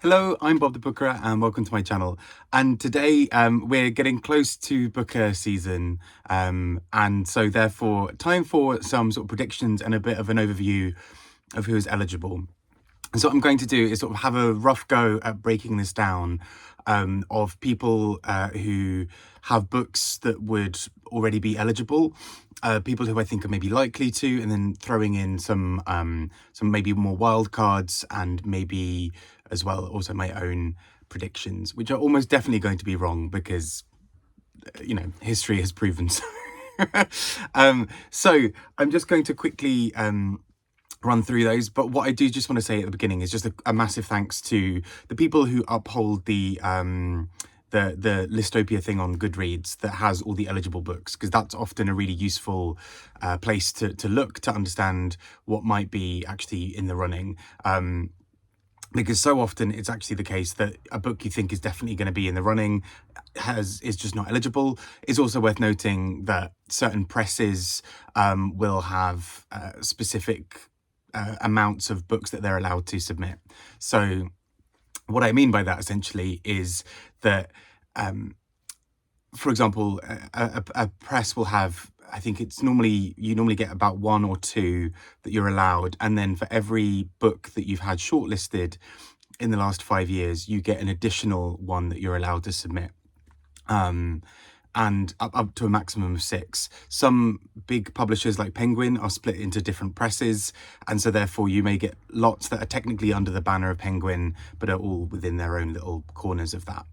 Hello, I'm Bob the Booker and welcome to my channel. And today we're getting close to Booker season, and so therefore time for some sort of predictions and a bit of an overview of who is eligible. And so what I'm going to do is sort of have a rough go at breaking this down of people who have books that would already be eligible, people who I think are maybe likely to, and then throwing in some maybe more wild cards and maybe as well also my own predictions, which are almost definitely going to be wrong because, you know, history has proven so. So I'm just going to quickly run through those, but what I do just want to say at the beginning is just a massive thanks to the people who uphold the Listopia thing on Goodreads that has all the eligible books, because that's often a really useful place to look to understand what might be actually in the running. Because so often it's actually the case that a book you think is definitely going to be in the running is just not eligible. It's also worth noting that certain presses will have specific amounts of books that they're allowed to submit. So what I mean by that essentially is that, for example, a press will have, I think you normally get about 1 or 2 that you're allowed, and then for every book that you've had shortlisted in the last 5 years, you get an additional 1 that you're allowed to submit. And up to a maximum of 6. Some big publishers like Penguin are split into different presses, and so therefore you may get lots that are technically under the banner of Penguin, but are all within their own little corners of that.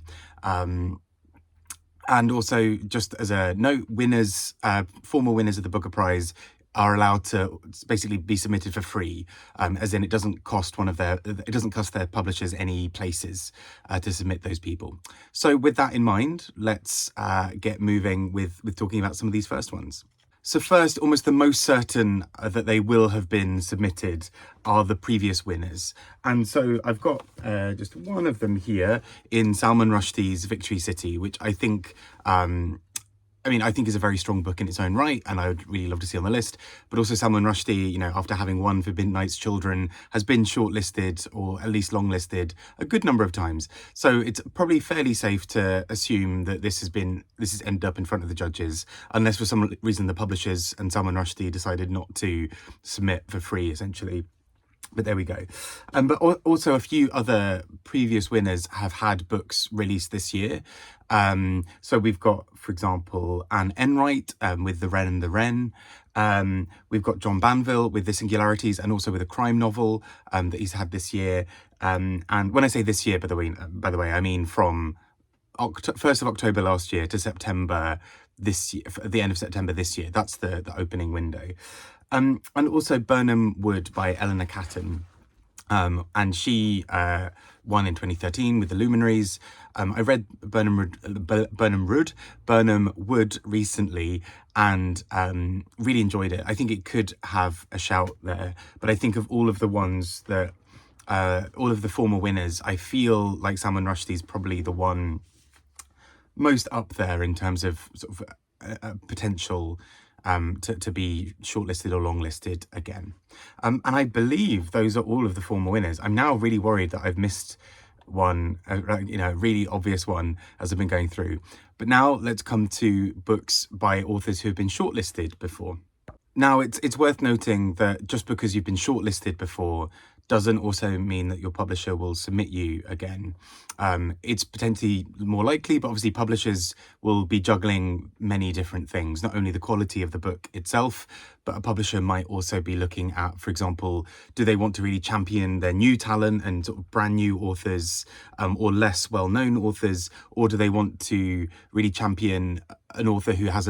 And also, just as a note, winners, former winners of the Booker Prize are allowed to basically be submitted for free, as in it doesn't cost their publishers any places to submit those people. So with that in mind, let's get moving with talking about some of these first ones. So first, almost the most certain that they will have been submitted are the previous winners. And so I've got just one of them here in Salman Rushdie's Victory City, which I think I think is a very strong book in its own right, and I would really love to see on the list. But also Salman Rushdie, you know, after having won for Midnight's Children, has been shortlisted or at least longlisted a good number of times. So it's probably fairly safe to assume that this has ended up in front of the judges, unless for some reason the publishers and Salman Rushdie decided not to submit for free, essentially. But there we go. But also a few other previous winners have had books released this year. So we've got, for example, Anne Enright with The Wren and the Wren. We've got John Banville with The Singularities, and also with a crime novel that he's had this year. And when I say this year, by the way, I mean from 1st of October last year to September this year, the end of September this year. That's the opening window. And also Burnham Wood by Eleanor Catton. And she won in 2013 with The Luminaries. I read Burnham Wood recently and really enjoyed it. I think it could have a shout there, but I think of all of the ones that, all of the former winners, I feel like Salman Rushdie is probably the one most up there in terms of sort of potential to be shortlisted or longlisted again. And I believe those are all of the former winners. I'm now really worried that I've missed one, really obvious one as I've been going through. But now let's come to books by authors who have been shortlisted before. Now, it's worth noting that just because you've been shortlisted before doesn't also mean that your publisher will submit you again. It's potentially more likely, but obviously publishers will be juggling many different things, not only the quality of the book itself, but a publisher might also be looking at, for example, do they want to really champion their new talent and sort of brand new authors or less well-known authors, or do they want to really champion an author who has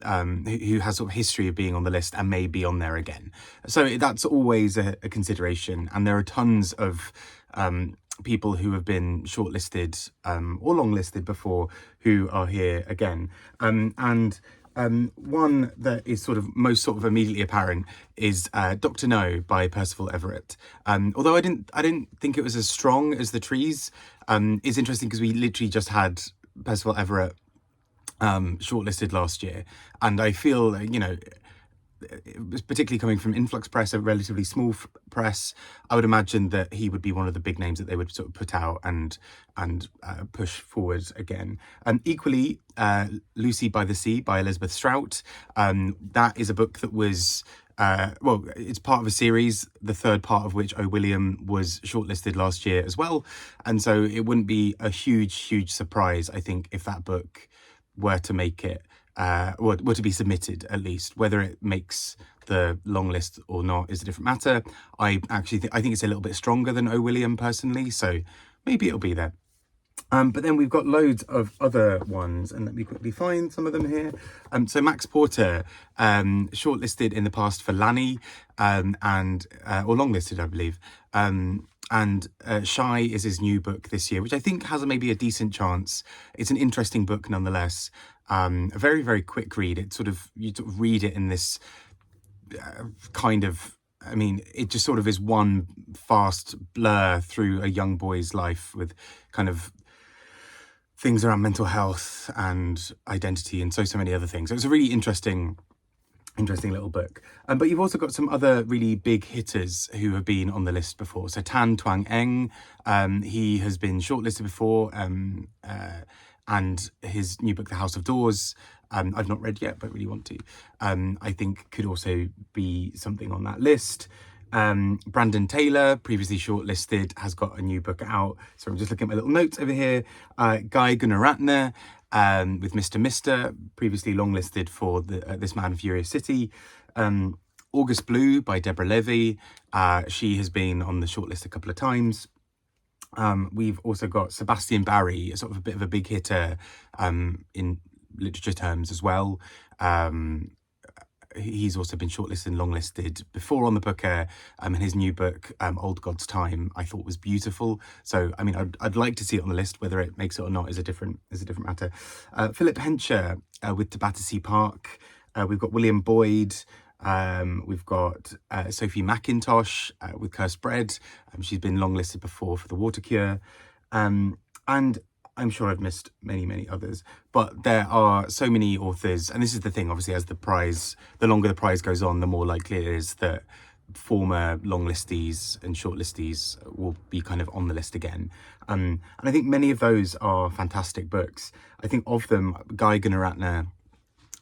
who has sort of history of being on the list and may be on there again. So that's always a consideration, and there are tons of people who have been shortlisted or longlisted before who are here again. And one that is sort of most immediately apparent is Dr. No by Percival Everett. Although I didn't think it was as strong as The Trees. It's interesting because we literally just had Percival Everett shortlisted last year, and I feel, you know, particularly coming from Influx Press, a relatively small press, I would imagine that he would be one of the big names that they would sort of put out and push forward again. Equally, Lucy by the Sea by Elizabeth Strout. That is a book that was well, it's part of a series, the third part of which, O. William, was shortlisted last year as well. And so it wouldn't be a huge surprise, I think, if that book were to make it, were to be submitted at least. Whether it makes the long list or not is a different matter. I actually I think it's a little bit stronger than O. William personally, so maybe it'll be there. But then we've got loads of other ones, and let me quickly find some of them here. So Max Porter, shortlisted in the past for Lanny, or longlisted, I believe. And Shy is his new book this year, which I think has maybe a decent chance. It's an interesting book nonetheless. A very quick read. You sort of read it in this kind of, I mean, it just sort of is one fast blur through a young boy's life with kind of things around mental health and identity and so many other things. So it's a really interesting little book. But you've also got some other really big hitters who have been on the list before. So Tan Tuang Eng, he has been shortlisted before, and his new book, The House of Doors, I've not read yet, but really want to. I think could also be something on that list. Brandon Taylor, previously shortlisted, has got a new book out. So I'm just looking at my little notes over here. Guy Gunaratne, with Mr. previously longlisted for This Man of Furious City. August Blue by Deborah Levy. She has been on the shortlist a couple of times. We've also got Sebastian Barry, sort of a bit of a big hitter in literature terms as well. He's also been shortlisted and longlisted before on the Booker, and his new book, Old God's Time, I thought was beautiful. So, I mean, I'd like to see it on the list. Whether it makes it or not is a different matter. Philip Hensher with To Battersea Park. We've got William Boyd. We've got Sophie McIntosh with Cursed Bread. She's been longlisted before for The Water Cure. And I'm sure I've missed many others, but there are so many authors, and this is the thing, obviously, as the longer the prize goes on, the more likely it is that former longlistees and shortlistees will be kind of on the list again. And I think many of those are fantastic books. I think of them, Guy Gunaratne,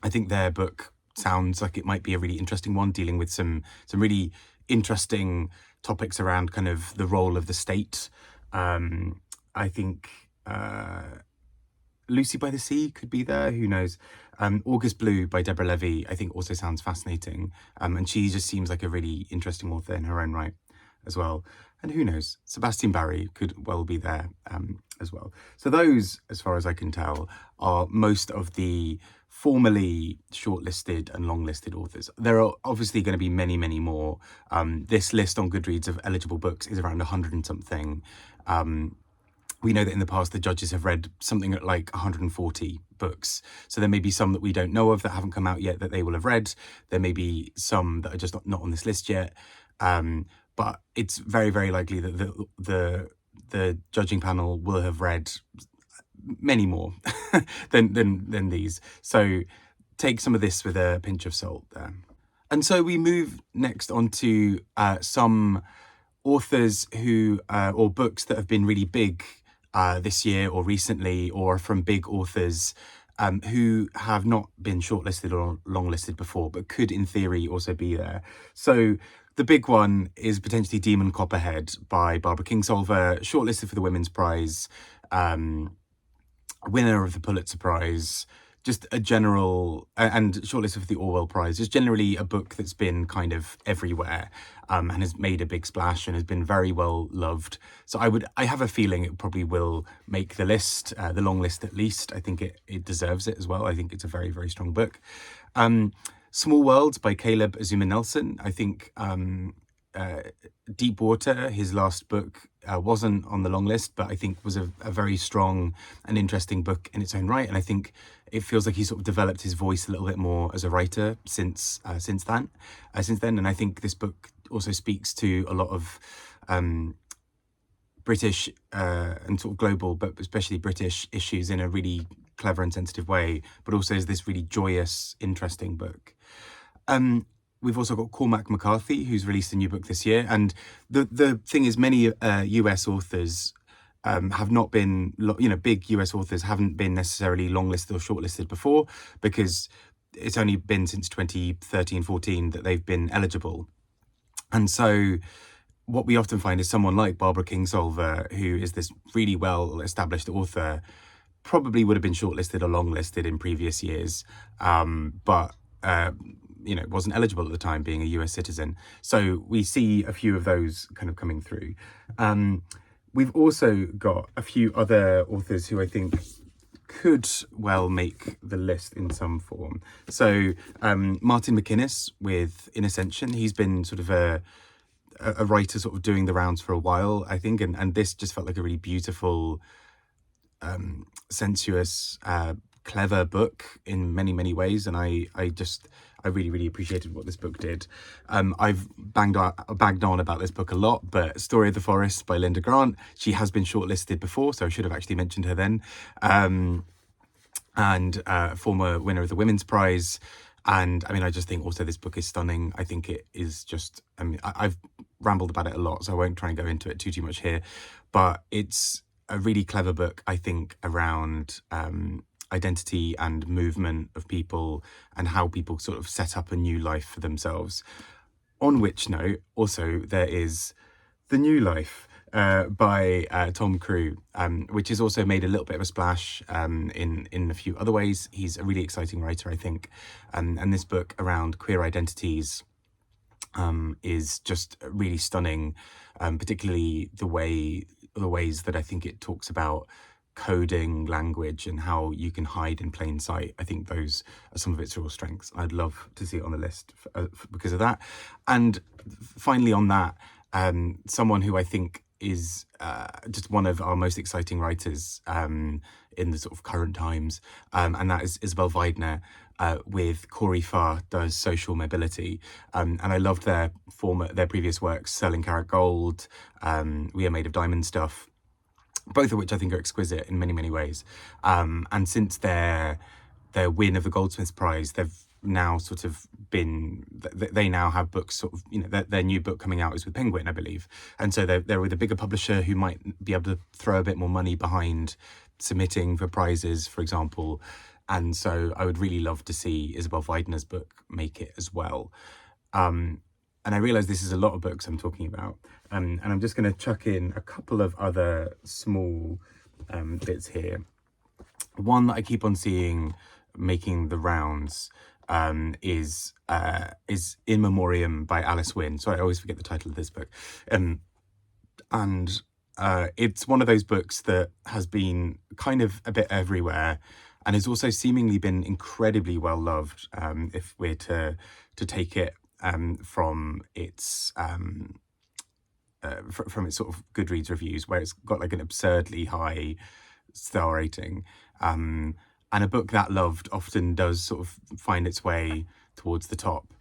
I think their book sounds like it might be a really interesting one, dealing with some really interesting topics around kind of the role of the state. I think Lucy by the Sea could be there, who knows. August Blue by Deborah Levy, I think also sounds fascinating. And she just seems like a really interesting author in her own right as well. And who knows, Sebastian Barry could well be there as well. So those, as far as I can tell, are most of the formally shortlisted and longlisted authors. There are obviously going to be many more. This list on Goodreads of eligible books is around 100 and something. We know that in the past the judges have read something like 140 books. So there may be some that we don't know of that haven't come out yet that they will have read. There may be some that are just not on this list yet. But it's very likely that the judging panel will have read many more than these. So take some of this with a pinch of salt there. And so we move next on to some authors who or books that have been really big this year or recently, or from big authors who have not been shortlisted or longlisted before, but could in theory also be there. So the big one is potentially Demon Copperhead by Barbara Kingsolver, shortlisted for the Women's Prize, winner of the Pulitzer Prize, just a general, and shortlisted for the Orwell Prize, just generally a book that's been kind of everywhere and has made a big splash and has been very well loved. So I have a feeling it probably will make the list, the long list at least. I think it deserves it as well. I think it's a very strong book. Small Worlds by Caleb Azuma Nelson. I think Deep Water, his last book, wasn't on the long list, but I think was a very strong and interesting book in its own right. And I think it feels like he's sort of developed his voice a little bit more as a writer since then. And I think this book also speaks to a lot of British and sort of global, but especially British issues in a really clever and sensitive way, but also is this really joyous, interesting book. We've also got Cormac McCarthy, who's released a new book this year. And the thing is, many US authors have not been, big US authors haven't been necessarily longlisted or shortlisted before, because it's only been since 2013-14 that they've been eligible. And so what we often find is someone like Barbara Kingsolver, who is this really well-established author, probably would have been shortlisted or longlisted in previous years, but wasn't eligible at the time, being a US citizen. So we see a few of those kind of coming through. We've also got a few other authors who I think could well make the list in some form. So Martin MacInnes with In Ascension, he's been sort of a writer sort of doing the rounds for a while, I think, and this just felt like a really beautiful, sensuous, clever book in many ways, and I really appreciated what this book did. I've bagged on about this book a lot, but Story of the Forest by Linda Grant, she has been shortlisted before, so I should have actually mentioned her then, and former winner of the Women's Prize. And I mean, I just think also this book is stunning. I think it is just, I've rambled about it a lot, so I won't try and go into it too much here, but it's a really clever book, I think, around identity and movement of people and how people sort of set up a new life for themselves. On which note, also, there is The New Life by Tom Crewe, which has also made a little bit of a splash in a few other ways. He's a really exciting writer, I think. And this book around queer identities is just really stunning, particularly the ways that I think it talks about coding language and how you can hide in plain sight. I think those are some of its real strengths. I'd love to see it on the list because of that. And finally on that, someone who I think is just one of our most exciting writers in the sort of current times, and that is Isabel Waidner with Corey Farr Does Social Mobility. And I loved their previous works, Selling Carrot Gold, We Are Made of Diamond Stuff, both of which I think are exquisite in many ways. And since their win of the Goldsmiths Prize, they've now sort of been, they now have books sort of, their new book coming out is with Penguin, I believe. And so they're with a bigger publisher who might be able to throw a bit more money behind submitting for prizes, for example. And so I would really love to see Isabel Weidner's book make it as well. And I realise this is a lot of books I'm talking about. And I'm just going to chuck in a couple of other small bits here. One that I keep on seeing making the rounds is In Memoriam by Alice Wynne. Sorry, I always forget the title of this book. And it's one of those books that has been kind of a bit everywhere and has also seemingly been incredibly well loved, if we're to take it from its sort of Goodreads reviews, where it's got like an absurdly high star rating. And a book that loved often does sort of find its way towards the top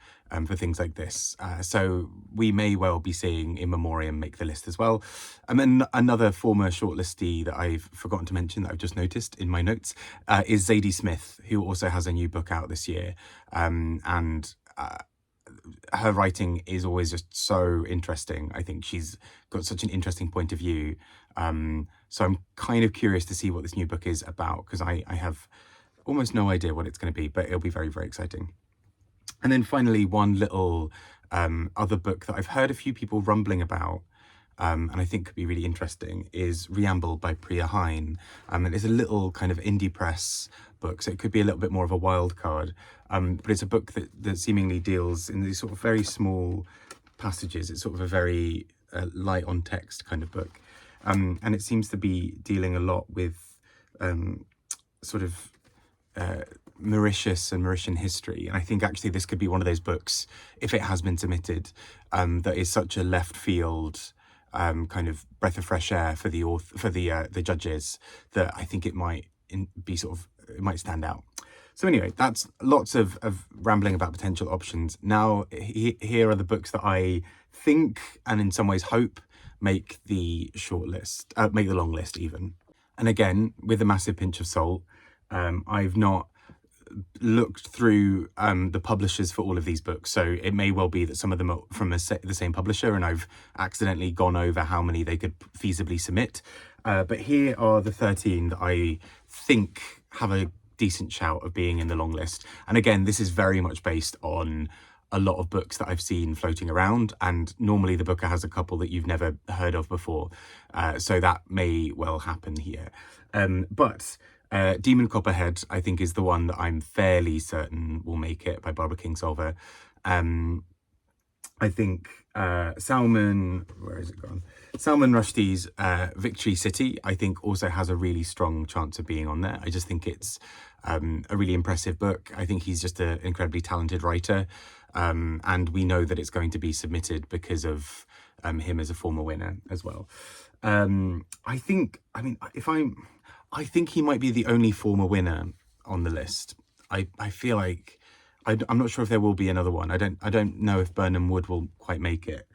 for things like this. So we may well be seeing In Memoriam make the list as well. And then another former shortlistee that I've forgotten to mention that I've just noticed in my notes is Zadie Smith, who also has a new book out this year. And her writing is always just so interesting. I think she's got such an interesting point of view. So I'm kind of curious to see what this new book is about, because I have almost no idea what it's going to be, but it'll be very exciting. And then finally, one little other book that I've heard a few people rumbling about, and I think could be really interesting, is Riambel by Priya Hein. And it's a little kind of indie press book, so it could be a little bit more of a wild card. But it's a book that seemingly deals in these sort of very small passages. It's sort of a very light on text kind of book. And it seems to be dealing a lot with sort of Mauritius and Mauritian history. And I think actually this could be one of those books, if it has been submitted, that is such a left field kind of breath of fresh air for the judges, that I think it might be sort of, it might stand out. So anyway, that's lots of rambling about potential options. Now, here are the books that I think, and in some ways hope, make the shortlist, make the long list even. And again, with a massive pinch of salt, I've not looked through the publishers for all of these books, so it may well be that some of them are from the same publisher, and I've accidentally gone over how many they could feasibly submit. But here are the 13 that I think have a decent shout of being in the long list. And again, this is very much based on a lot of books that I've seen floating around, and normally the booker has a couple that you've never heard of before, so that may well happen here. But Demon Copperhead, I think, is the one that I'm fairly certain will make it, by Barbara Kingsolver. I think Salman, where is it gone? Salman Rushdie's Victory City, I think, also has a really strong chance of being on there. I just think it's a really impressive book. I think he's just an incredibly talented writer, and we know that it's going to be submitted because of him as a former winner as well. I think he might be the only former winner on the list. I feel like I'm not sure if there will be another one. I don't know if Birnam Wood will quite make it.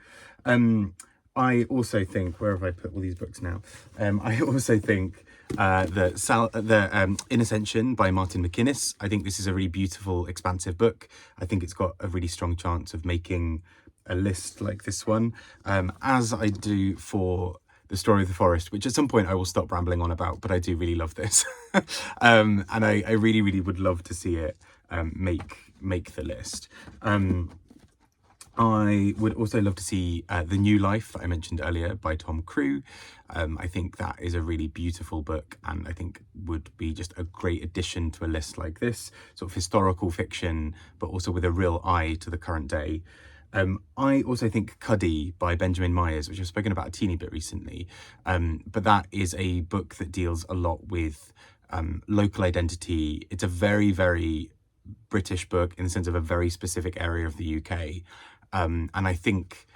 I also think, where have I put all these books now? I also think In Ascension by Martin MacInnes. I think this is a really beautiful, expansive book. I think it's got a really strong chance of making a list like this one, as I do for The Story of the Forest, which at some point I will stop rambling on about, but I do really love this. And I really, really would love to see it make the list. I would also love to see The New Life that I mentioned earlier by Tom Crewe. I think that is a really beautiful book, and I think would be just a great addition to a list like this, sort of historical fiction, but also with a real eye to the current day. I also think Cuddy by Benjamin Myers, which I've spoken about a teeny bit recently, but that is a book that deals a lot with local identity. It's a very, very British book in the sense of a very specific area of the UK. And I think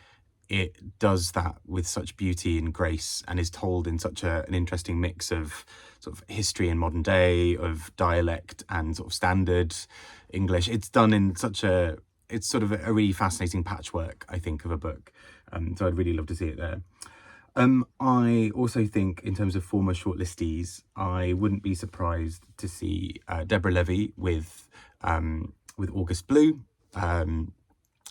it does that with such beauty and grace, and is told in such an interesting mix of sort of history and modern day, of dialect and sort of standard English. It's done in it's sort of a really fascinating patchwork, I think, of a book. So I'd really love to see it there. I also think, in terms of former shortlistees, I wouldn't be surprised to see Deborah Levy with August Blue,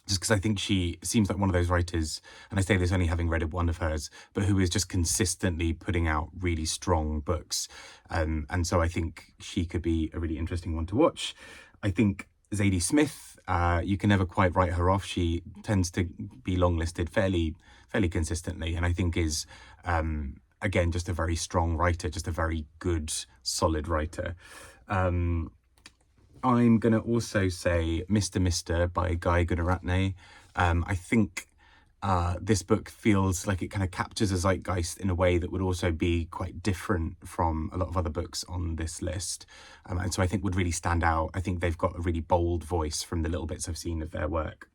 just because I think she seems like one of those writers, and I say this only having read one of hers, but who is just consistently putting out really strong books. And so I think she could be a really interesting one to watch. I think Zadie Smith, you can never quite write her off. She tends to be longlisted fairly consistently, and I think is, again, just a very strong writer, just a very good, solid writer. I'm going to also say Mr. by Guy Gunaratne. I think this book feels like it kind of captures a zeitgeist in a way that would also be quite different from a lot of other books on this list. And so I think would really stand out. I think they've got a really bold voice from the little bits I've seen of their work.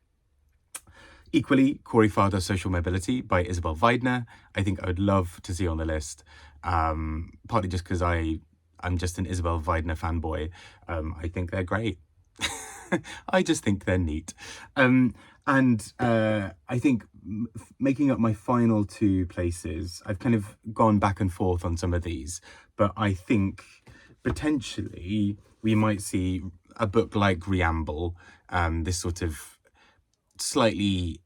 Equally, Corey Farder's Social Mobility by Isabel Waidner, I think I would love to see on the list, partly just because I'm just an Isabel Waidner fanboy. I think they're great. I just think they're neat. And I think making up my final two places, I've kind of gone back and forth on some of these, but I think potentially we might see a book like Riambel, this sort of slightly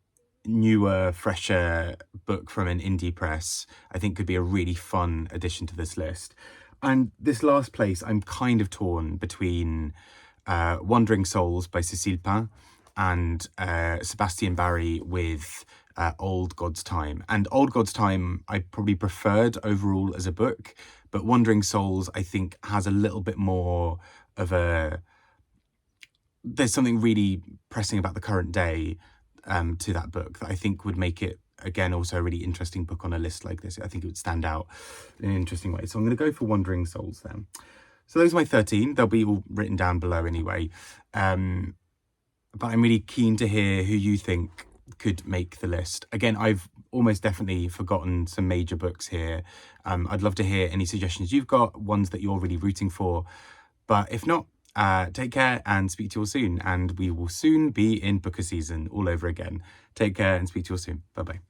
newer, fresher book from an indie press, I think could be a really fun addition to this list. And this last place, I'm kind of torn between Wandering Souls by Cecile and Sebastian Barry with Old God's Time. And Old God's Time I probably preferred overall as a book, but Wandering Souls I think has a little bit more of there's something really pressing about the current day to that book that I think would make it, again, also a really interesting book on a list like this. I think it would stand out in an interesting way. So I'm going to go for Wandering Souls then. So those are my 13. They'll be all written down below anyway. But I'm really keen to hear who you think could make the list. Again, I've almost definitely forgotten some major books here. I'd love to hear any suggestions you've got, ones that you're really rooting for. But if not, take care and speak to you all soon. And we will soon be in booker season all over again. Take care and speak to you all soon. Bye-bye.